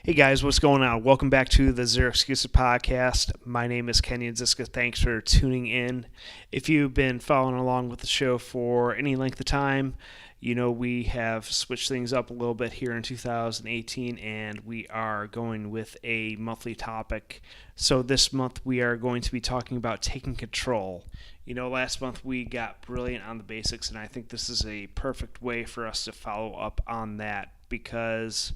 Hey guys, what's going on? Welcome back to the Zero Excuses podcast. My name is Kenyon. Thanks for tuning in. If you've been following along with the show for any length of time, you know we have switched things up a little bit here in 2018 and we are going with a monthly topic. So this month we are going to be talking about taking control. You know, last month we got brilliant on the basics, and I think this is a perfect way for us to follow up on that because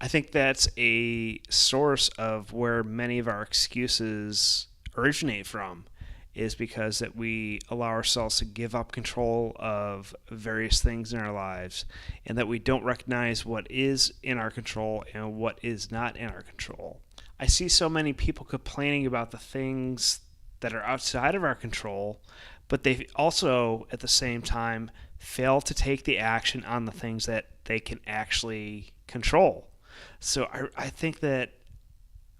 I think that's a source of where many of our excuses originate from, is because that we allow ourselves to give up control of various things in our lives, and that we don't recognize what is in our control and what is not in our control. I see so many people complaining about the things that are outside of our control, but they also at the same time fail to take the action on the things that they can actually control. So I think that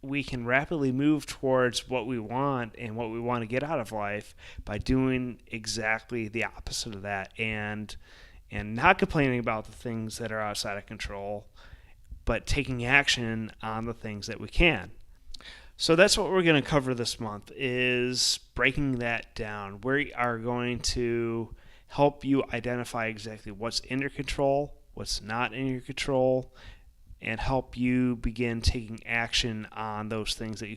we can rapidly move towards what we want and what we want to get out of life by doing exactly the opposite of that, and not complaining about the things that are outside of control, but taking action on the things that we can. So that's what we're going to cover this month, is breaking that down. We are going to help you identify exactly what's in your control, what's not in your control, and help you begin taking action on those things that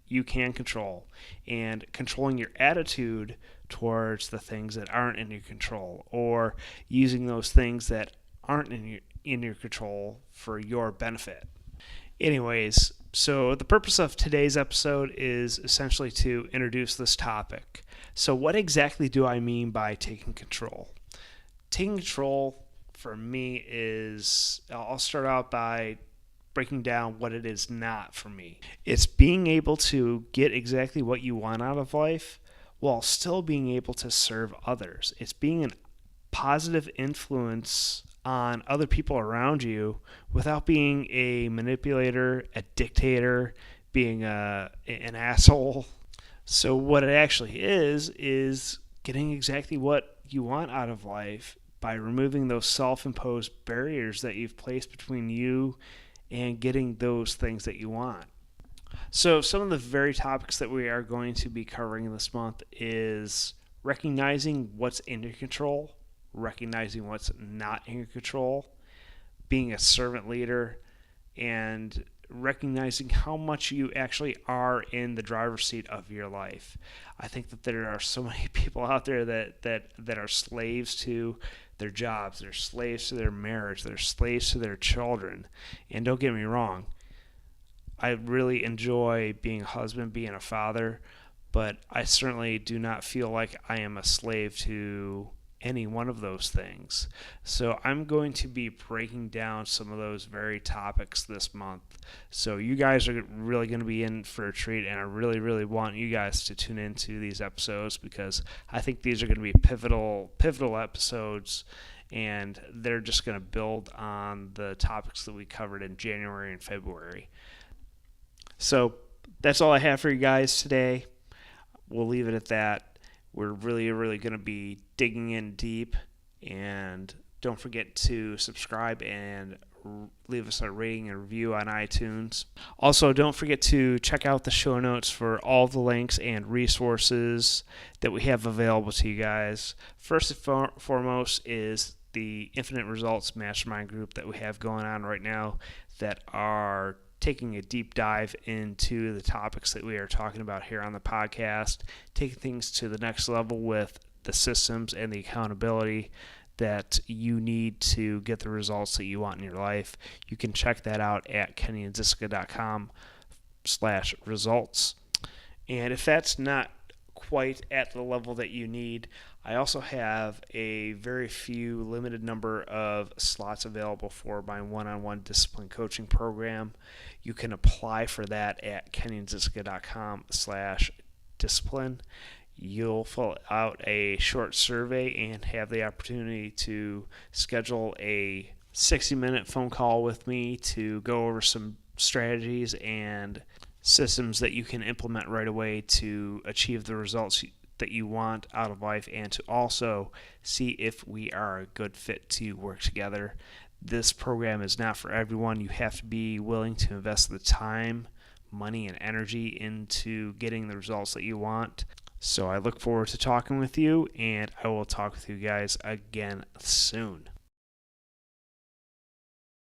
you can control, and controlling your attitude towards the things that aren't in your control, or using those things that aren't in your control for your benefit. Anyways, so the purpose of today's episode is essentially to introduce this topic. So what exactly do I mean by taking control? Taking control for me is, I'll start out by breaking down what it is not for me. It's being able to get exactly what you want out of life while still being able to serve others. It's being a positive influence on other people around you without being a manipulator, a dictator, being an asshole. So what it actually is getting exactly what you want out of life by removing those self-imposed barriers that you've placed between you and getting those things that you want. So some of the very topics that we are going to be covering this month is recognizing what's in your control, recognizing what's not in your control, being a servant leader, and recognizing how much you actually are in the driver's seat of your life. I think that there are so many people out there that are slaves to their jobs, they're slaves to their marriage, they're slaves to their children. And don't get me wrong, I really enjoy being a husband, being a father, but I certainly do not feel like I am a slave to any one of those things. So I'm going to be breaking down some of those very topics this month. So you guys are really going to be in for a treat, and I really, really want you guys to tune into these episodes because I think these are going to be pivotal episodes, and they're just going to build on the topics that we covered in January and February. So that's all I have for you guys today. We'll leave it at that. We're really, really going to be digging in deep, and don't forget to subscribe and leave us a rating and review on iTunes. Also, don't forget to check out the show notes for all the links and resources that we have available to you guys. First and foremost is the Infinite Results Mastermind group that we have going on right now that are taking a deep dive into the topics that we are talking about here on the podcast, taking things to the next level with the systems and the accountability that you need to get the results that you want in your life. You can check that out at kenyonziska.com/results. And if that's not quite at the level that you need, I also have a very few limited number of slots available for my one-on-one discipline coaching program. You can apply for that at kenyonziska.com/discipline. You'll fill out a short survey and have the opportunity to schedule a 60-minute phone call with me to go over some strategies and systems that you can implement right away to achieve the results that you want out of life, and to also see if we are a good fit to work together. This program is not for everyone. You have to be willing to invest the time, money, and energy into getting the results that you want. So I look forward to talking with you, and I will talk with you guys again soon.